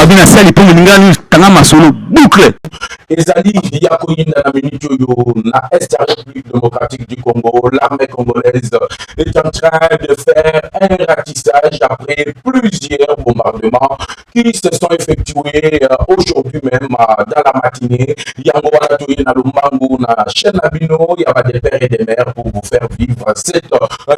babi na sali po ngani tanga masolo boucle ezali ya koyinda na minute oyo na est ya République démocratique du Congo. L'armée congolaise est en train de faire un ratissage après plusieurs bombardements qui se sont effectués aujourd'hui même dans la matinée. Yango wana toye na Lumbangu na chaîne Abino, il y a des pères et des mères pour vous faire vivre cette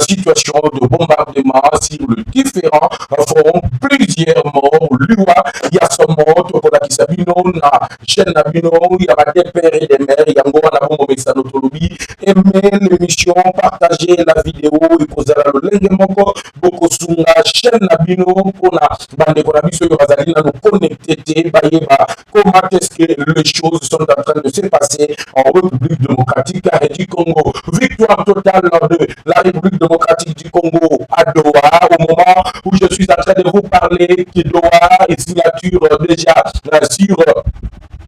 situation de bombardement sur le différents fronts. Plusieurs morts, Liwa, il y a son mort, Tokolaki Sabino, na chaîne Abino, il y a des pères et des mères, Yango wana bongo mesa notolobi, aimez l'émission, partagez la vidéo, et posez la lenge moko, boko sunga chaîne Abino, pour na bande konabiso yo bazali na nous connecter, bayeba, comment est-ce que les choses sont en train de se passer en République démocratique du Congo. Victoire totale de la République démocratique du Congo à Doha, au moment où je suis en train de vous parler que Doha est signature déjà sur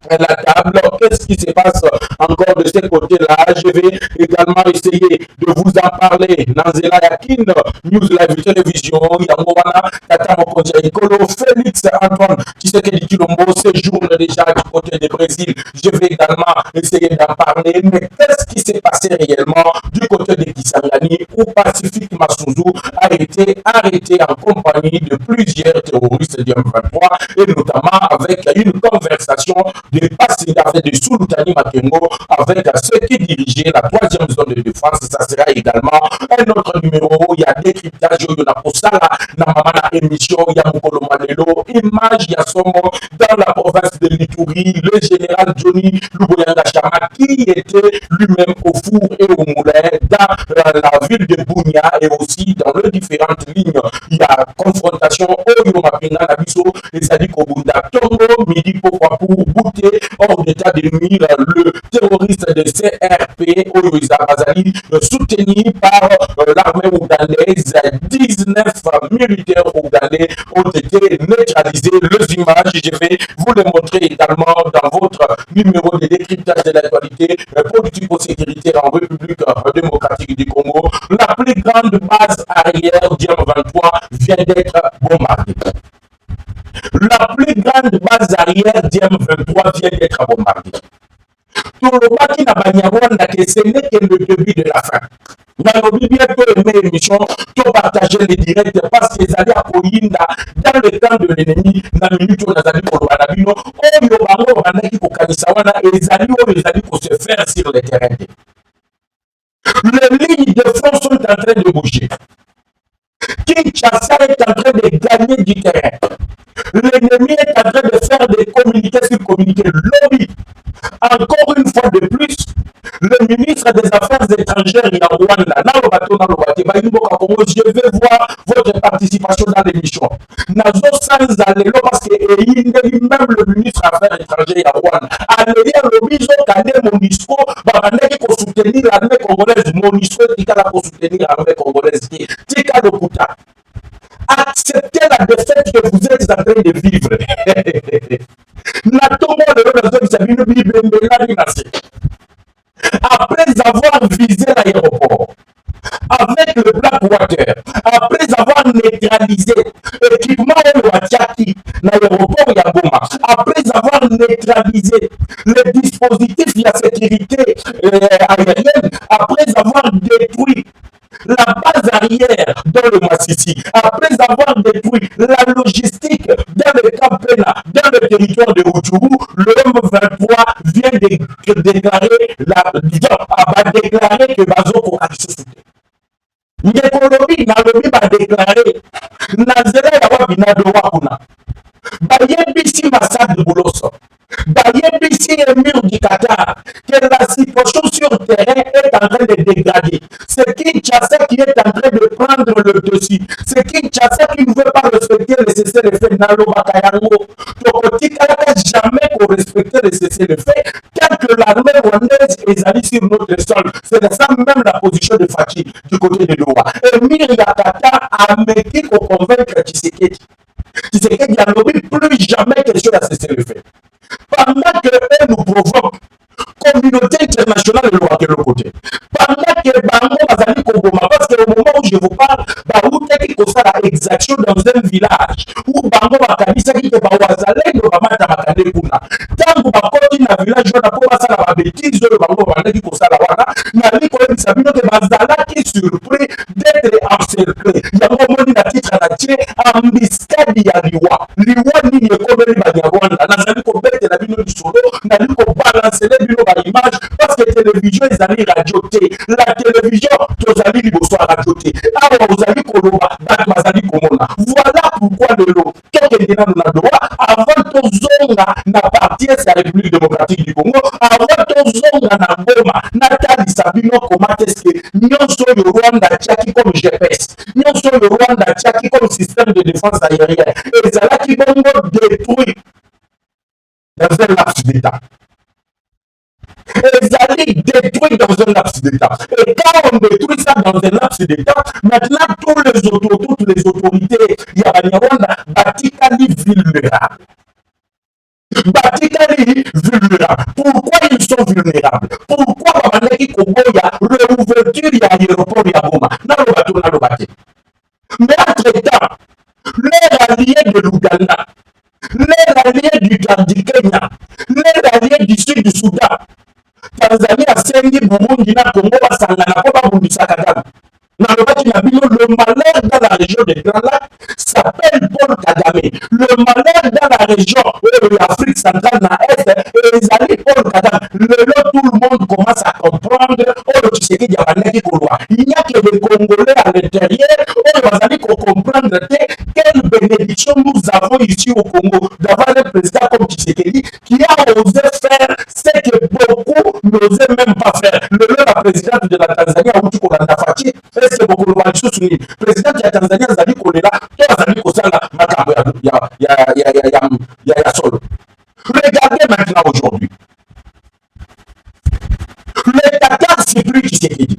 la table. Qu'est-ce qui se passe encore de ce côté-là? Je vais également essayer de vous en parler. Nanzela Yakin, News Live Télévision, Yangowana, Tata Mokonja Ikolo, Félix Antoine, qui sait que Kilombo séjourne déjà du côté du Brésil. Je vais également essayer d'en parler. Mais qu'est-ce qui s'est passé réellement du côté de Kisangani, où Pacifique Massouzou a été arrêté en compagnie de plusieurs terroristes du M23 et notamment avec une conversation de Passinga de Sultani Makengo avec ceux qui dirigeaient la 3e zone de défense. Ça sera également un autre numéro. Il y a décryptage, il y a Posala, Namamana émission, il y a Mukolo Manelo, image, il y a Somo dans la province de l'Ituri, le général Johnny Luboyanga Chama qui était lui-même au four et au moulin dans la ville de Bounia et aussi dans les différentes lignes. Il y a confrontation au Yomapinga Nabiso et Sadi Kobunda Tongo, midi pourquoi pour bouter hors d'état de nuire le terroriste de CRP Oyoiza Bazali soutenu par l'armée ougandaise. 19 militaires ougandais ont été neutralisés. Les images, je vais vous les montrer également dans votre numéro de décryptage de l'actualité politico-sécuritaire en République démocratique du Congo. La plus grande base arrière du M23 vient d'être bombardée. La plus grande base arrière du M23 vient d'être bombardée. Tout le monde qui n'a pas ce n'est que le début de la fin. Nairobi bientôt aimé l'émission, tout partager les directs parce qu'ils allaient à Koyinda dans le camp de l'ennemi, dans le minute où on a dit pour le Banabino, on y a un pour Kanisawana et les alliés pour se faire sur le terrain. Les lignes de front sont en train de bouger. Kinshasa est en train de gagner du terrain. L'ennemi est en train de faire des communiqués sur communiqués. Lobby. Encore une fois de plus, le ministre des Affaires étrangères de Rwanda, je vais voir votre participation dans l'émission. Nazo sans aller parce que même le ministre des Affaires étrangères de Rwanda, allez le biso kane Monisco, babaneki ko soutenir l'armée congolaise, Monisco tika pour soutenir l'armée congolaise, tika de Kuta. Acceptez la défaite que vous êtes en train de vivre. Après avoir visé l'aéroport avec le Blackwater, après avoir neutralisé l'équipement Watiaki, l'aéroport Yagoma, après avoir neutralisé le dispositif de la sécurité aérienne, après avoir détruit la base arrière dans le Massissi, après avoir détruit la logistique dans le Campena, dans le territoire de Rutshuru, le M23 vient de déclarer que Bazoko a dissous. Ndekolobi na lobi ba déclarer Nazela ya wabina do wakuna. Bayebisi Massad Bouloso. Bayebisi Emir du Qatar. Que la situation sur le terrain est en train de dégrader. C'est Kinshasa qui est en train de prendre le dessus. C'est Kinshasa qui ne veut pas respecter le cessez-le-feu. Nalo Bakayango. Tokotika jamais pour respecter le cessez-le-feu. Tant que l'armée rwandaise est allée sur notre sol. C'est de ça même la position de Fachi du côté de Doha. Emir Yakata a mené pour convaincre Tshisekedi. Tshisekedi n'a plus jamais question à cessez-le-feu. Pendant que eux nous provoquent, communauté internationale de l'autre côté. Pendant que Bango Bazali Kogoma, parce qu'au moment où je vous parle, Baouté qui constate exactions dans un village où bango bakanisaki ke bawazalendo bamata bakande kuna ntango bakoti na village wana mpo basala babétise oyo bango babandaki kosala wana nali koyebisa bino ke bazalaki surpris d'être encerclé yango omoni na titre na tie embuscade ya liwa nini ekomeli banyarwanda nazali kobetela bino lisolo nali kobalancele bino baimage parce que télévision ezali radio te la télévision tozali liboso ya radio te awa ozali koloba bato bazali komona voilà pourquoi lelo tokende nano na droit avant tozonga na partie ya république démocratique du Congo avant tozonga na ngoma natalisa bino koma teske nyonso oyo Rwanda atiaki comme GPS nyonso oyo Rwanda atiaki comme système de défense aérienne ezalaki bongo détruit dans un laps d'état ezali détruit dans un laps d'état et quand on détruit ça dans un laps d'état maintenant toutes les autorités ya banyarwanda batikali vulnérable batikali vulnérables. Pourquoi ils sont vulnérables? Pourquoi babandaki koboya réouverture ya aéroport ya Goma nalobaki? Mais entre-temps, les alliés de l'Ouganda, les alliés du Kenya, les alliés du sud du Soudan, Tanzanie asengi Burundi na Congo basangana po babundisa Kagame. Nalobaki na bino, le malheur dans la région des Grands Lacs s'appelle Paul Kagame. Le malheur dans la région de l'Afrique centrale na Est les alliés Paul Kagame. Tout le monde commence à comprendre il n'y a que les Congolais à l'intérieur on va comprendre quelle bénédiction nous avons ici au Congo d'avoir un président comme Tshisekedi qui a osé faire ce que beaucoup n'osaient même pas faire. La présidente de la Tanzanie a dit qu'on a fait est-ce que beaucoup de gens sont unis. Président de la Tanzanie a dit qu'on est là, toi a dit qu'on est là, il y a solo. Regardez maintenant aujourd'hui. Le Qatar, c'est plus Tshisekedi.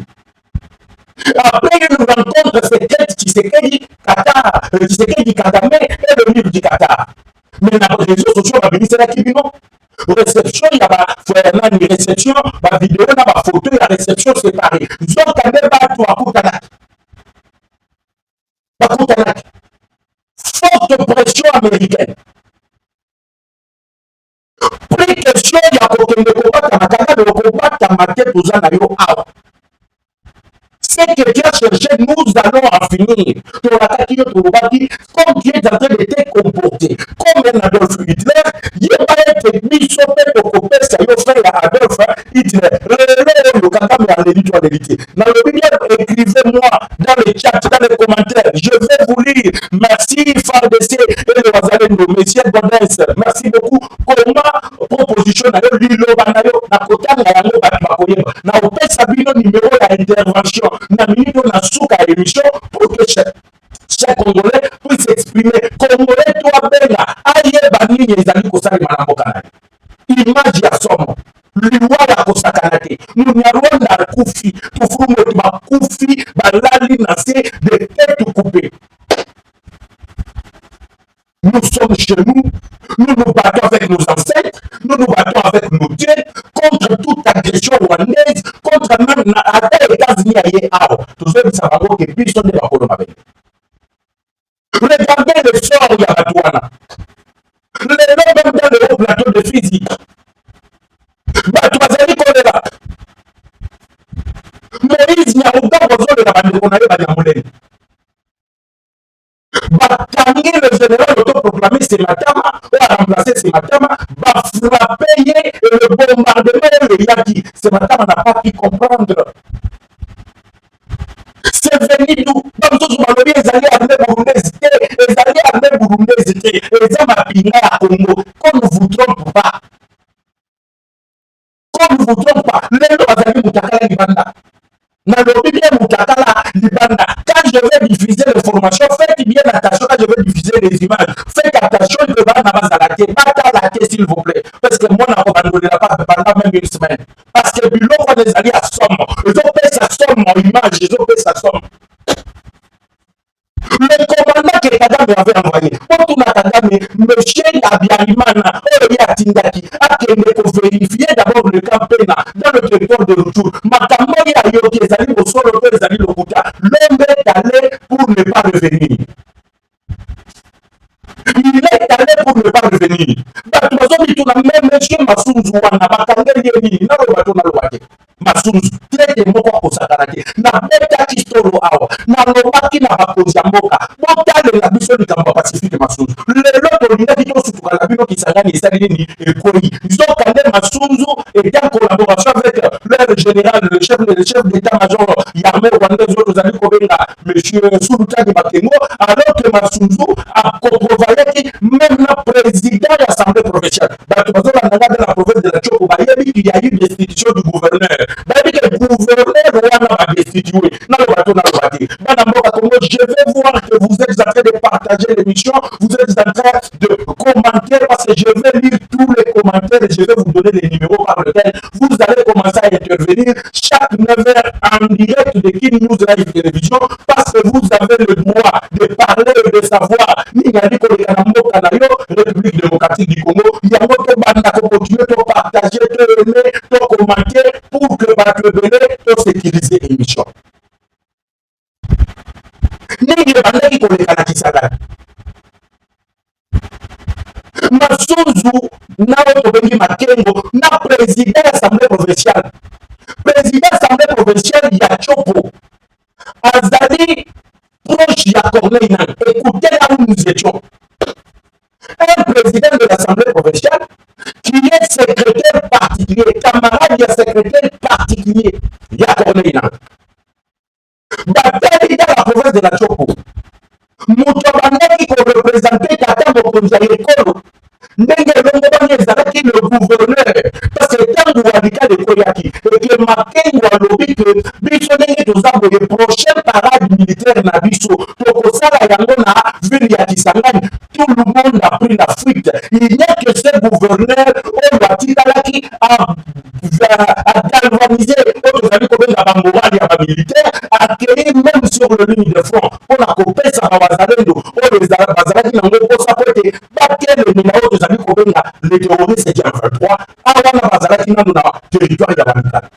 Après une rencontre secrète Tshisekedi, Kagame et le livre du Qatar. Mais dans les réseaux sociaux, on va venir, c'est là qui vit non. Réception, il y a une réception, une vidéo, une photo, la réception séparée. Ils ont quand même pas tout à Koutanak. Forte pression américaine. Plus question, il y a aucun de combat à ma tête aux anayo. Ce que Dieu a cherché, nous allons en finir. Comme Dieu est en train de te comporter, comme un Adolf Hitler, il n'a pas été mis sur le côté, ça y est, frère Adolf Hitler. Le Kagame a l'élite. Dans le milieu, écrivez-moi dans les chats, dans les commentaires. Je vais vous lire. Merci, FARDC et le Wazalendo. Monsieur Bonnes, merci beaucoup. Comment proposition à l'île Banayo, na Kotanga Yango Batibakoye, na Opé Sabino numéro d'intervention. Na minute na souka émission pour que chaque Congolais puisse s'exprimer. Congolais, toi, Benga, aïe, banini, les amis, Kosari, Manambokanai. Image ya somo. Liwa ya kosakanate. Munyarwanda kufi. Tufurumo tuba kufi. Balali nase de tête coupée. Nous sommes chez nous. Nous nous battons avec nos ancêtres. Nous nous battons avec nos dieux. Contre toute agression rwandaise. Contre même les États-Unis aïe ao. Tout ça, ça va que personne ne va pas le. Regardez le sort de Yabatouana. Les noms dans le haut plateau de physique. Batouazali Kolela. Moïse Nyarouga besoin de la bande qu'on avait Banyamoulen. Batangi le général autoproclamé Sematama, on a remplacé Sematama, va frapper le bombardement de Yaki. Sematama n'a pas pu comprendre. C'est venu d'où? Comme tous les alliés armés burundais, les alliés armés burundais, les hommes à Pinga à Congo, qu'on ne vous trompe pas. Qu'on ne vous trompe pas. Les alliés Moutakala Libanda. Nalobi bien Moutakala Libanda. Quand je vais diffuser l'information, faites bien attention quand je vais diffuser les images. Faites attention que va n'a pas à la tête. Pas à la tête, s'il vous plaît. Parce que moi, je n'ai pas pendant même une semaine. Parce que Bilo, on les alliés à somme. Ils ont fait sa somme en image. Ils ont fait sa somme. Le commandant que Kagame avait envoyé, pour tout Kagame, monsieur Nabialimana, Tindaki, a vérifié d'abord le campagne dans le territoire de retour. Makamoy a yoki, les amis au sol, les amis Lokuta, l'homme est allé pour ne pas revenir. pour ne pas revenir. Bato bazobi tuna même monsieur Masunzu wana bakangeli nini na lo bato na lo wake. Masunzu traite moko akosakana te na betaki solo awa na lobaki na bakonzi ya mboka botalela biso likambo ya Pacifique Masunzu lelo tolingaki tosutuka na bino Kisangani esali nini ekoyi nzokande Masunzu était en collaboration avec leur général le chef d'état-major ya armée rwandaise oyo tozali kobenga monsieur Sultani Makengo alors que Masunzu akoprovoyaki même na président de l'Assemblée provinciale bato bazolandanga de la province de la Chopo bayebi qu'il y a eu destitution du gouverneur bayebi que le gouverneur wana va destituer na le bateau na le bateau bana mboka Congo je vais voir que vous êtes en train de partager l'émission vous êtes en train de commenter parce que je vais lire tous les commentaires et je vais vous donner les numéros par lesquels vous allez commencer à intervenir chaque 9h en direct de King News Live Télévision parce que vous avez le droit de parler et de savoir Ningali Kolekanamoka Kanayo, République démocratique du Congo, il y a votre bande à continuer de partager, de aimer, de commenter pour que votre donner de sécuriser l'émission. Ningali Kolekanamoka Kolekanakisaga. Masunzu na otobengi Makengo na président de l'Assemblée provinciale. Président de l'Assemblée provinciale ya Chopo. Azali proche ya Corneille Nangaa. Écoutez là où nous étions. Un président de l'Assemblée provinciale qui est secrétaire particulier, camarade ya secrétaire particulier ya Corneille Nangaa. Batali dans la province de la Chopo. Moutobandaki qui représentait Tata Mokonzi ya Ekolo. Ndenge longo bani ezalaki le gouverneur parce que tangu walika lekoyaki et que Makengo alobi que biso ndenge toza boye prochain parade militaire na biso tokosala yango na ville ya Kisangani tout le monde a pris la fuite il n'y a que ce gouverneur oyo atikalaki à galvaniser oyo tozali kobenga bambowali ya bamilitaire accueillir même sur le ligne de front mpona kopesa bawazalendo oyo bazalaki nango mposa po ete batelemela oyo tozali kobenga les terroristes ya 23 awana bazalaki nano na territoire ya bamikala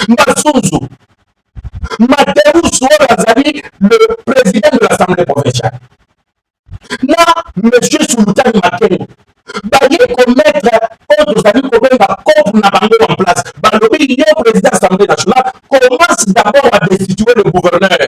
Masunzu Mateus oyo azali le président de l'Assemblée provinciale na monsieur Sultani Makengo baye komettre oyo tozali kobenga COP na bango en place balobi ye président de l'Assemblée nationale commence d'abord à destituer le gouverneur.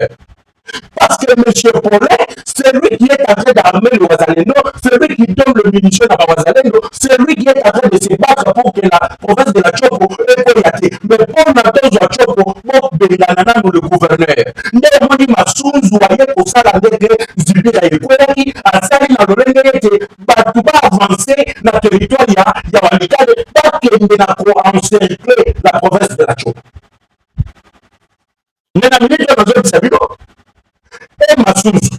Parce que M. Paulet, c'est lui qui est en train d'armer le Wazalendo, c'est lui qui donne le munition à Wazalendo, c'est lui qui est en train de se battre pour que la province de la Chopo ait koyate. Mais pour Natos à Chopo, pour Benganana, le gouverneur. Néanmoins, Masunzu, voyez pour ça, la ndenge Zibira et Kweki, à Sali, na Lorenge, était Batouba avancé dans le territoire, il y a Walikade, pas qu'il y a encerclé la province de la Chopo. Mais la minute, on a besoin de Sabino. Et Masunzu,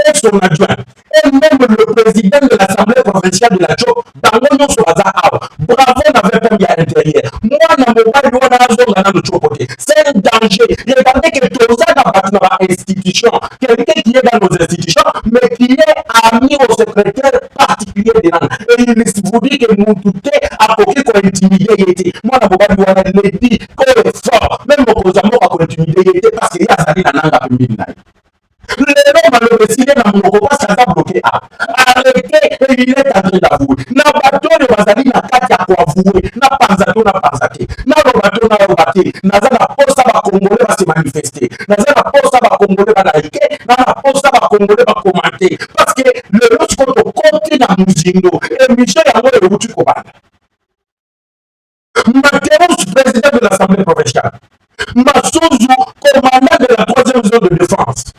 et son adjoint, et même le président de l'Assemblée provinciale de la Chopo, Bangonyo Soaza, bravo n'avait pas mis à l'intérieur. Moi, c'est un danger. Regardez que Toza dans l'institution, quelqu'un qui est dans nos institutions, mais qui est ami au secrétaire particulier de l'an. Et il vous dit que nous doutons à côté qu'on intimider. Moi, je l'ai dit, qu'on est fort, même au Kozamo, qu'on intimider, parce qu'il y a Sali Nananga Pimina. Les hommes le décidé dans mon repas, ça va bloquer. Arrêtez et il est en train d'avouer. N'a pas de Bazali, n'a pas de quoi avouer. N'a pas de n'a robaté. N'a pas de poste à Congolais va se manifester. N'a pas de poste à Congolais va liker. N'a pas de poste à Congolais va commenter. Parce que le lot contre côté dans Mouzindo et Michel Yango est où tu commandes. Mateus, président de l'Assemblée provinciale. Masunzu, commandant de la 3e zone de défense.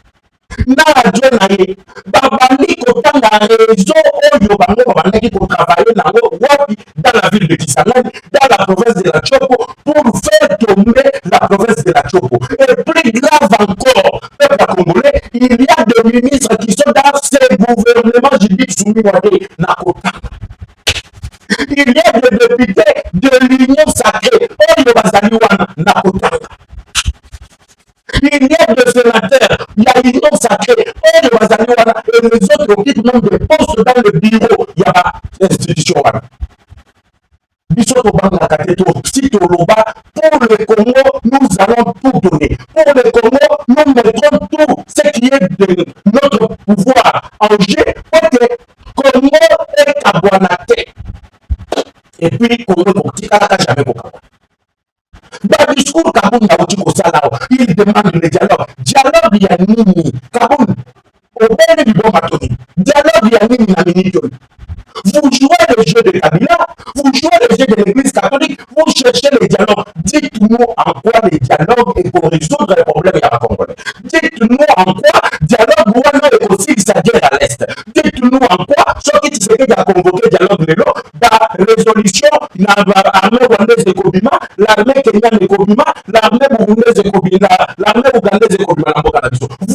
Na radio na ye babandi kotanga réseau oyo bango babandaki kotravailler nango wapi dans la ville de Kisangani dans la province de la Chopo pour faire tomber la province de la Chopo et plus grave encore peuple congolais il y a des ministres qui sont dans ces gouvernements Judith Sumiwade na kotanga il y a des députés de l'Union sacrée oyo bazali wana na kotanga il y a des sénateurs, il y a l'union sacrée, et les autres occupent même des postes dans le bureau, il y a l'institution. Si pour le Congo, nous allons tout donner. Pour le Congo, nous mettrons tout ce qui est de notre pouvoir en jeu pour que demande le dialogue. Dialogue, il y a nini. Kaboul, au bel du bon matoni. Dialogue, il y a nini na minitoni. Vous jouez le jeu de Kabila, vous jouez le jeu de l'Église catholique, vous cherchez les dialogues. Dites-nous en quoi les dialogues et pour résoudre les problèmes à Congolais. Dites-nous en quoi dialogue ou est aussi sa guerre à l'Est. Dites-nous en quoi, ce qui se fait à convoquer dialogue de l'eau, la résolution, l'armée rwandaise de Kobima, l'armée kenyane de Kobima, l'armée burundaise de Kobima, l'armée ougandaise de Kobima.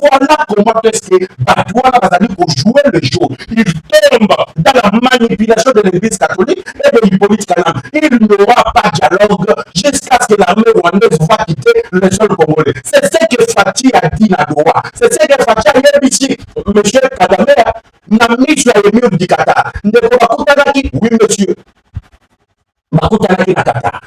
Voilà comment est-ce que Batouana va aller pour jouer le jeu. Il tombe dans la manipulation de l'Église catholique et de l'Hippolyte Kanam. Il n'aura pas de dialogue jusqu'à ce que l'armée rwandaise va quitter le sol congolais. C'est ce que Fatih a dit à Doha. C'est ce que Fatih a dit ici. Monsieur Kagame n'a mis sur les murs du Qatar. Oui, monsieur. Makutanaki na Qatar.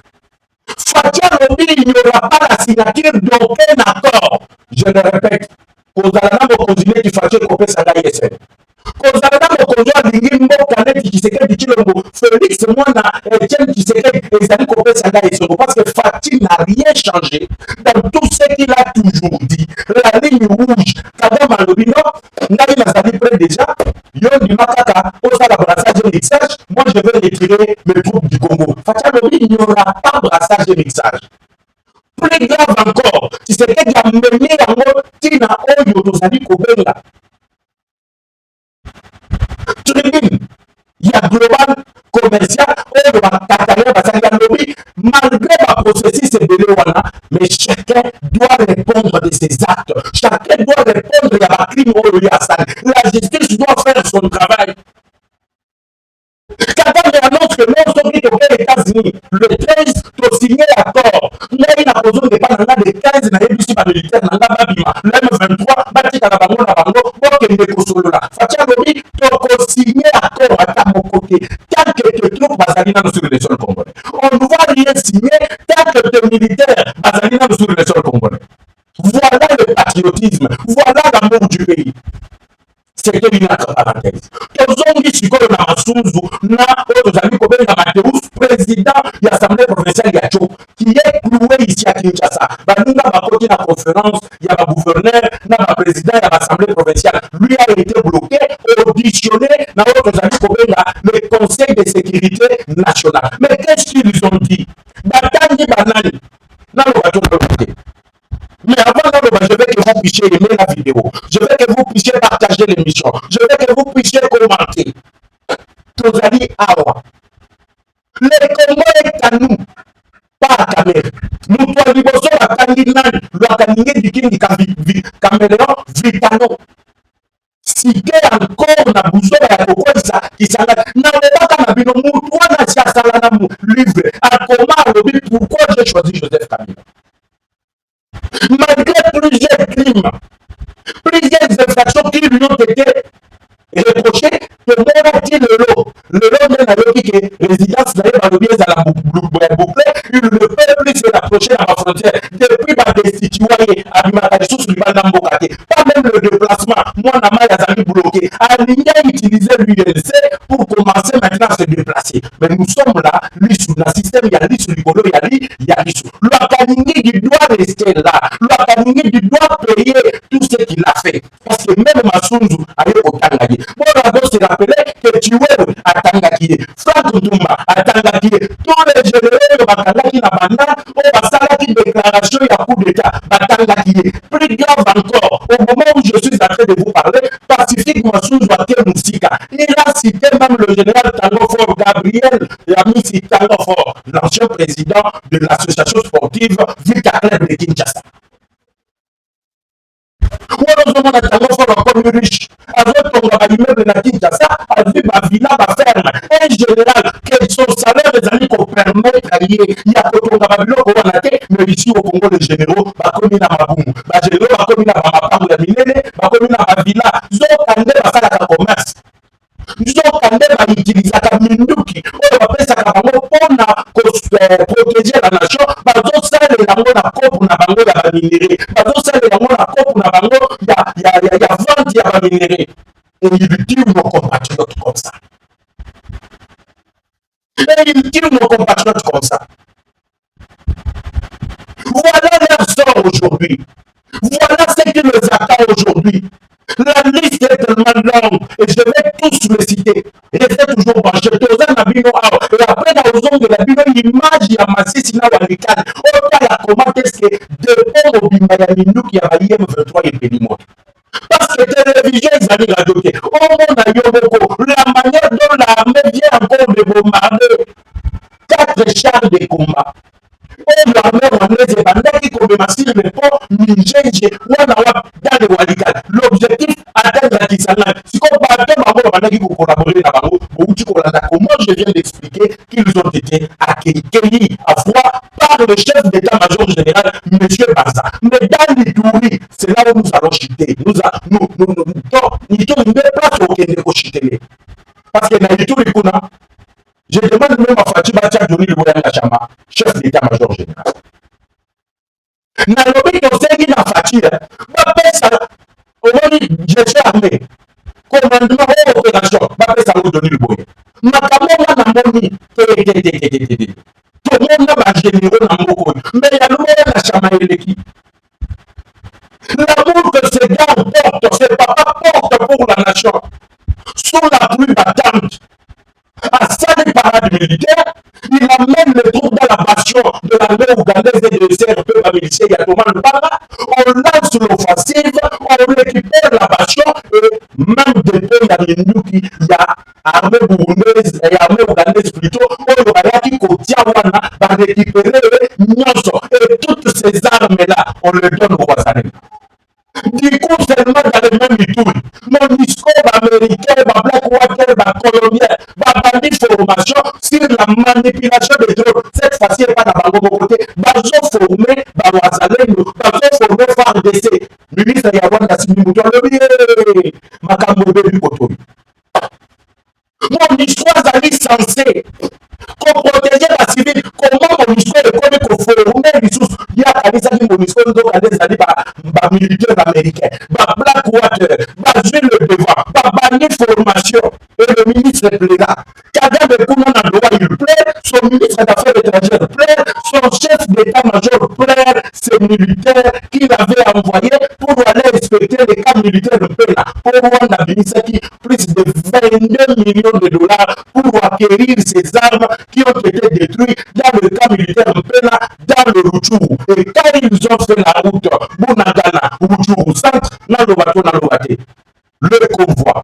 Fatih a dit qu'il n'y aura pas la signature d'aucun accord. Je le répète. Kozalana mokonzine qui Fatih kopé Saga ISN. Kozalana mokonzo alingi mboka neti Tshisekedi Tshilombo Félix Mwana Etienne Tshisekedi ezali kopé Saga ISN parce que Fatih n'a rien changé dans tout ce qu'il a toujours dit. La ligne rouge, Kagame Alobino, Nari Nazali près déjà, Yondi Makaka, Osala brassage et mixage, moi je vais retirer mes troupes du Congo. Fatih Alobi, il n'y aura pas brassage et mixage. Plus grave encore, Tshisekedi a mené yango tina oyo tozali kobenga tribune ya global commercial oyo bakatanga basali lobby malgré la processus ebele wana, mais chacun doit répondre de ses actes, chacun doit répondre ya bacrime oyo ya sali. La justice doit faire son travail. Kagame annonce que non, soki tokei États-Unis le 13 tosigné l'accord ngai na kozonga epai nanga le 15 nayebisi bamilitaire nanga babima le M23 batikala bango na bango bokende kosolola. Fatih alobi tokosigné accord ata moko te tant que te troupes bazali nano sur le sol congolais. On ne va rien signer tant que te militaires bazali nano sur le sol congolais. Voilà le patriotisme, voilà l'amour du pays. C'était une autre parenthèse. Tozongi sikoyo na masunzu na oyo tozali kobenga Mateus, président de l'Assemblée provinciale ya Tcho, qui est cloué ici à Kinshasa. Baninga bakoti na conférence, il y a un gouverneur, na ba président de l'Assemblée provinciale. Lui a été bloqué, auditionné na oyo tozali kobenga le Conseil de sécurité nationale. Mais qu'est-ce qu'ils ont dit? Batangi banani na lo bato bloqué. Mais avant d'abord, je veux que vous puissiez aimer la vidéo. Je veux que vous puissiez partager l'émission. Je veux que vous puissiez commenter. Tozali awa. Le Congo est à nous. Pas à Cameroun. Nous, toi, Liboso, la Kanginan, la Kaningé du King, Caméléon, Vitano. Si que encore na bouzo ya kokoisa kisanga na lebaka na bino mutu wana siasala na livre akoma lobi pourquoi j'ai choisi Joseph Kabila. Malgré plusieurs crimes, plusieurs infractions qui lui ont été reprochées, que Morati le lot de la résidence de la boucle, il ne peut plus se rapprocher à ma frontière depuis ma citoyen à Bimakariso sur le pas même le déplacement, moi, Nama Yazami bloqué. Aligné a utilisé l'UNC pour commencer maintenant à se déplacer. Mais nous sommes là, l'issue, dans le système, il y a l'issue du Colo, il y a l'issue. L'Akaningi, il doit rester là. L'Akaningi, il doit payer tout ce qu'il a fait. Parce que même Massunzu a eu au Tangaye. Bon, on doit se rappeler que tu es à Tangaye. Franck Ndoumba à Tangaye. Tous les généraux de Bakangaki na Banda, on va s'arrêter une déclaration et un coup d'État. Tangaye. Plus grave encore, au moment où je suis en train de vous parler, Pacifique Massunzu a été Moussika. Il a cité même le général Tangofor Gabriel, l'ami Tangofor, l'ancien président de l'association sportive Vita Club de Kinshasa. Heureusement, Tangofor est encore riche. Avec ton immeuble de Kinshasa, avec ma villa, ma ferme, un général, que son salaire des années qu'on permet de travailler, il y a que ton Babylone qu'on a été, mais ici au Congo, les généraux, comme il a ma boum, les généraux, comme il a ma part de la minée, comme il a ma villa, ils ont candé à faire la commerce. Ils ont candé à utiliser la minduki, on va faire ça pour protéger la nation, ils ont salé la mode à cop na bango ya ba minéré, ils ont salé la mode à cop na bango ya vente ya ba minéré. Et ils tuent nos compatriotes comme ça. Et ils tuent nos compatriotes comme ça. Voilà leur sort aujourd'hui. tozongela bino image ya Masisi na Walikale otala comment est-ce que dépend mobimba ya minduki ya ba IM23 epeli moto parce que télévision ezali radio te omona yo moko la manière dont l'armée vient encore de bombarder 4 chars de combat oyo l'armée rwandaise ebandaki kobema sur le pont Minjenje wana dans le Walikale l'objectif atteindre Kisangani sikoyo bato bango babandaki kocollaborer na bango bouti kolanda comment je viens d'expliquer qu'ils ont été accueillis à froid par le chef d'état-major général monsieur Baza mais dans l'Ituri c'est là où nous allons chuter nous place okende kochitele parce que na Ituri kuna je demande même à Fatima Tchadjoni Luboyanga Chama, chef d'état-major général. Nalobi Kosengi na Fatima, bapesa, omoni, je suis armé. Commandement ou opération, bapesa Luboyanga Luboyanga. Makamona na moni, tout le monde va généraux na moko, mais ya Luboyanga Chama eleki. L'amour que ces gars portent, ces papas portent pour la nation, sous la pluie battante. À sa parade militaire, il amène les troupes dans la bastion de l'armée ougandaise et de CRP militaire Yatoman Lubanga. On lance l'offensive, on récupère la bastion et même depuis la Minduki, il y a armée burundaise et armée ougandaise plutôt, on va qui Kotiawana va récupérer Nyonso et toutes ces armes-là, on les donne au Wazarem. Du coup, seulement dans le même Ituri, MONUSCO, américain, Black Water, Colombien, bandit formation sur la manipulation des drones. Cette fois-ci, pas dans le côté. Bazo formé, Bazalendo, Bazo formé FARDC. Ministre Yawanda Simimuto, le Makambo du Koto. MONUSCO est censé protéger la civile. Comment MONUSCO est connu pour former les sources? Il y a des MONUSCO des militaires américains, Black Water, jouer le devoir, bannir formation. Et le ministre plaira. Kagame Kouman a droit, il plaît. Son ministre d'Affaires étrangères plaît. Son chef d'état-major plaît. Ces militaires qu'il avait envoyés pour aller inspecter les camps militaires de Pena. Pour Rwanda Binisaki, plus de 22 millions de dollars pour acquérir ces armes qui ont été détruites dans le camp militaire de Pena, dans le Rutshuru. Et quand ils ont fait la route, Bunagana, Rutshuru centre, le convoi,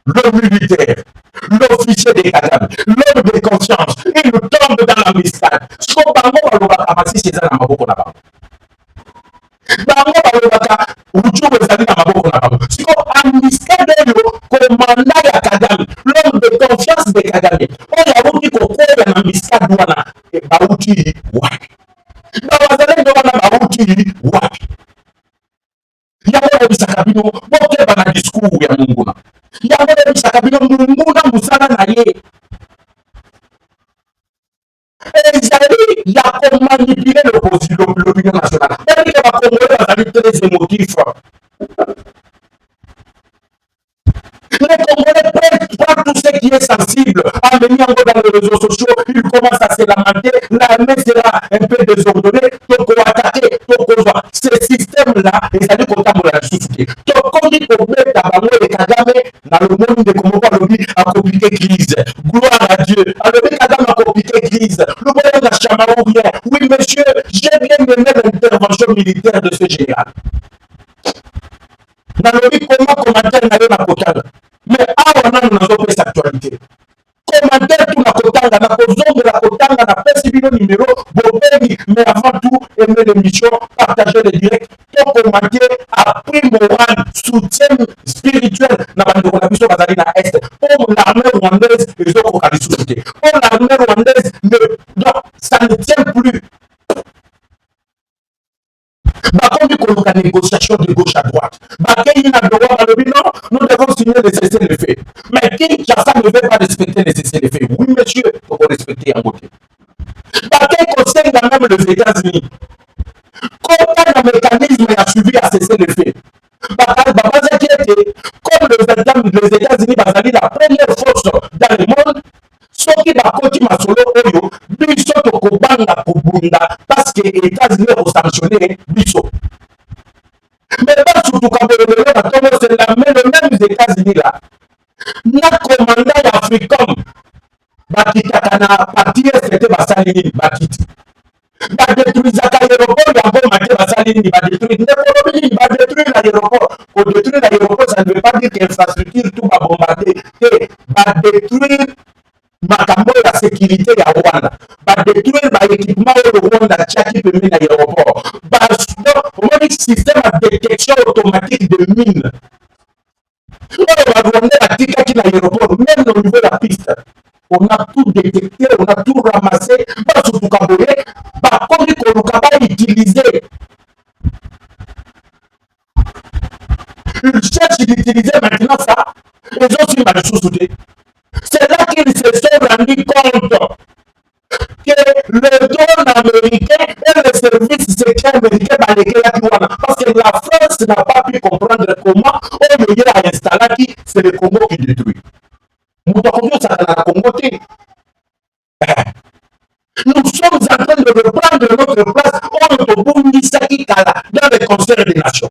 le militaire, l'officier des Kagame, l'homme de conscience, il tombe dans la miscade. Ce qu'on va faire, c'est ça, Maboko Nabam. Bango balobaka Rutshuru ezali na maboko na bango. Siko amiscade commandant ya Kagame, l'homme de confiance de Kagame. Oyo awuti kokwela na miscade wana bauti wapi? Bawazalendo wana bauti wapi? Yango bisaka bino bokeba na discours ya Munguna. Yango bisaka bino Munguna musala na ye. Ezali ya manipuler l'opinion nationale. Et que va Congolais bazali très émotif. Les Congolais prennent tout ce qui est sensible en venant dans les réseaux sociaux, ils commencent à se lamenter, l'armée sera un peu désordonnée, donc on va attaquer, donc on va. Ce système-là, ils allaient compter pour la soucier. Donc on dit qu'on met à Bango et Kagame dans le monde de comment on le dit à compliquer crise. Gloire à Dieu. Alors le Kagame a compliqué crise. Le moyen de Chamaou rien. Oui monsieur, j'ai bien aimé l'intervention militaire de ce général. Dans le but, comment commentaire n'a rien à Kotanga. Mais on a une actualité. Commentaire tout la Kotanga, la position de la Kotanga, la possibilité numéro, Bobéni, mais avant tout, aimer l'émission, partager les directs, ton commentaire, appris moral, soutien spirituel, dans la mission Bazalina Est, pour l'armée rwandaise, les autres focalisent sur le pour l'armée rwandaise, ça ne tient plus. Bakomi koloka négociation de gauche à droite. Bakomi n'a droit dans le bilan, nous devons signer les cessez-le-feu. Mais Kinshasa ne veut pas respecter les cessez-le-feu. Oui, monsieur, il faut respecter en côté. Bakomi conseille même les États-Unis. Comment le mécanisme a suivi à cessez-le-feu? Comme les États-Unis, la première force dans le monde, soki bakoti masolo oyo biso tokobanga kobunda parce que les États-Unis ont sanctionné biso. Mais pas surtout quand c'est les mêmes États-Unis là. Na commandant africain, bakikakana partie c'était basali nini bakiti badétruisaka aéroport yango mate basali nini badétruire ndekolobi nini badétruire l'aéroport kodétruire l'aéroport ça ne veut pas dire que infrastructure tout babombarde te badétruire makambo ya sécurité ya Rwanda badétruire baéquipement oyo Rwanda atiaki pembeni na aéroport omoni système de détection automatique de mine oyo barwandais batikaki na aéroport même au niveau de la piste. On a tout détecté, on a tout ramassé. Surtout quand on utiliser. Ils cherchent d'utiliser maintenant ça. Ils ont su mal sous-souté. C'est là qu'ils se sont rendus compte que le drone américain et le service secret américain parce que la France n'a pas pu comprendre comment on a installé c'est le Congo qui détruit. Nous sommes en train de reprendre notre place dans les concerts des nations.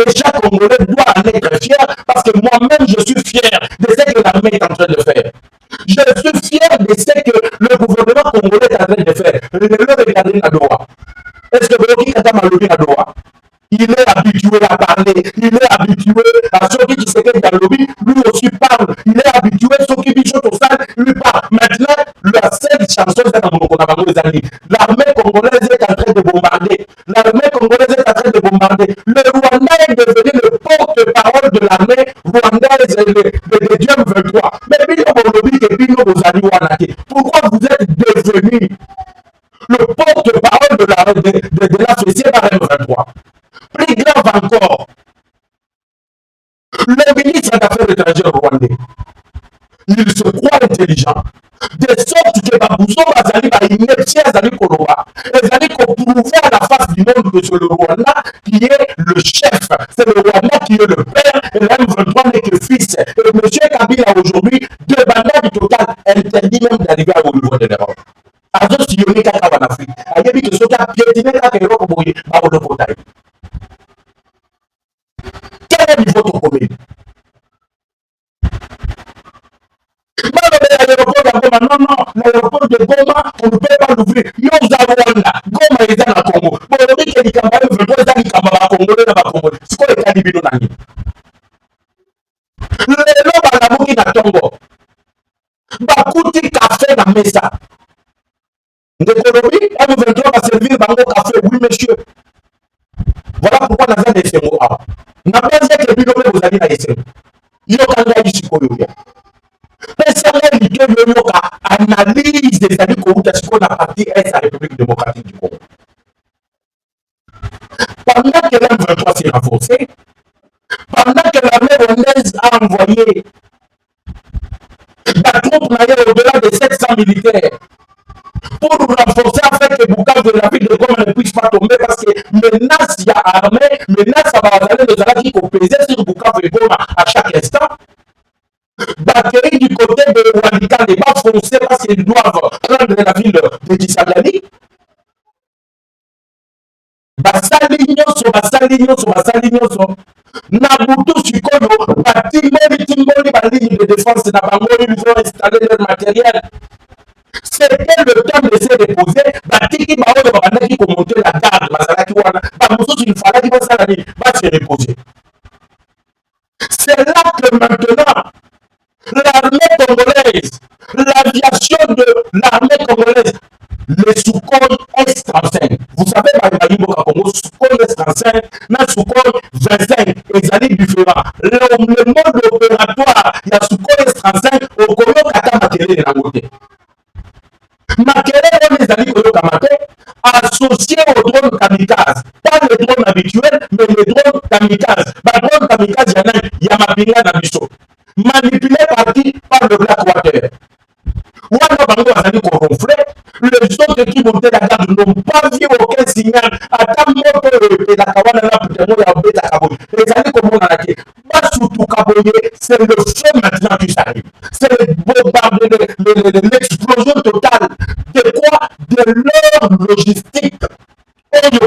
Et chaque Congolais doit en être fier parce que moi-même je suis fier de ce que l'armée est en train de faire. Je suis fier de ce que le gouvernement congolais est en train de faire. Regardez Nadoa. Est-ce que vous avez dit Nadoa? Il est habitué à parler, il est habitué à ceux qui se quittent dans le lobby, lui aussi parle, il est habitué à ceux qui bichotent au stade, lui parle. Maintenant, la seule chanson, c'est l'armée congolaise est en train de bombarder. L'armée congolaise est en train de bombarder. Le Rwanda est devenu le porte-parole de l'armée rwandaise de Dieu 23. Mais pourquoi vous êtes devenu le porte-parole de la société par M23? Plus grave encore, le ministre des Affaires étrangères rwandais, il se croit intelligent, de sorte que Babouzo Bazali va ineptie Azali Koloba, Azali prouver à la face du monde que c'est le Rwanda qui est le chef, c'est le Rwanda qui est le père, et l'M23 n'est que fils. Et M. Kabila aujourd'hui, de bandage total, interdit même d'arriver au niveau de l'Europe. Azo sillonné kaka en Afrique. Ayebi que ce qui a piétiné kaka Europe boye, ba au portail. Quel est le niveau de commune? Non, l'aéroport de Goma, on ne peut pas l'ouvrir. Yoza Rwanda, Goma est dans le Congo. Bon, on dit qu'il y a des campagnes, on peut pas les Congolais dans le Congo. C'est quoi les cas de bidon? Le nom à la Moki na Tongo. Bakuti café dans Mesa. Ndekolobi, M23 va servir bango café, oui monsieur. Voilà pourquoi nous avons des SMO. N'a pas dit que le bidon vous avez dans les SMO. Il y a un gars ici pour le bien. Analyse des années qu'on a parti est la République démocratique du Congo. Pendant que l'M23 s'est renforcé, pendant que l'armée rwandaise a envoyé la troupe au-delà de 700 militaires pour renforcer afin que Bukavu de la ville de Goma ne puisse pas tomber parce que menace il y a armée, menace à Bazalé de Zala qui pesait sur Bukavu et Goma à chaque instant. Batterie du côté de Rwanda n'est pas foncée parce qu'ils doivent prendre la ville de Kisangani. Basali nyonso. Nabutu Sikoyo, Timboli, la ligne de défense de Nabango, ils ont installé leur matériel. C'était le temps de se reposer. Batiki Baoyo, Banaki, pour monter la garde, Bazalaki Wana, Bamoussou, il fallait qu'il va se reposer. C'est là que maintenant, l'armée congolaise, l'aviation de l'armée congolaise, le Sukhoi S-35. Vous savez, par Congo, Sukhoi S-35, na Sukhoi 25, ils allaient différents. Le mode opératoire, il y a Sukhoi S-35, au Congo, Kata Makele de la côté. Makele, les amis Koyo Kamate, associé au drone kamikaze. Pas le drone habituel, mais le drone kamikaze. Le drone kamikaze, il y a Mabinga Nabiso. Manipulé par le Blackwater. Wana Bango a dit qu'on ronflait, les autres qui montaient la garde n'ont pas vu aucun signal. À ta moto et la Kawana là, peut-être, il y a un bêta Kaboy. Les années comme on a dit, pas surtout Kaboy, c'est le feu maintenant qui s'arrive. C'est le bombardement, l'explosion totale. De quoi? De leur logistique. Et payé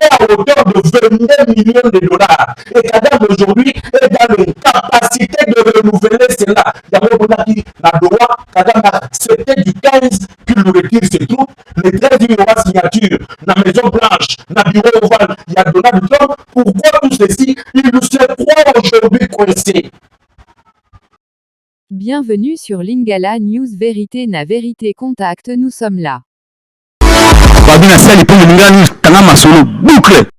à hauteur de 22 millions de dollars. Et Kadam aujourd'hui est dans une capacité capacité de renouveler cela. Il y avait la loi, Kagame a accepté du 15 qu'il retire ses troupes. Le 13, il y aura signature. La Maison Blanche, la Bureau Oval, il y a Donald Trump. Pourquoi tout ceci? Il nous se croit aujourd'hui coincé. Bienvenue sur Lingala News Vérité na Vérité Contact, nous sommes là. Babina Sali pour Lingala News Tanga Masolo boucle.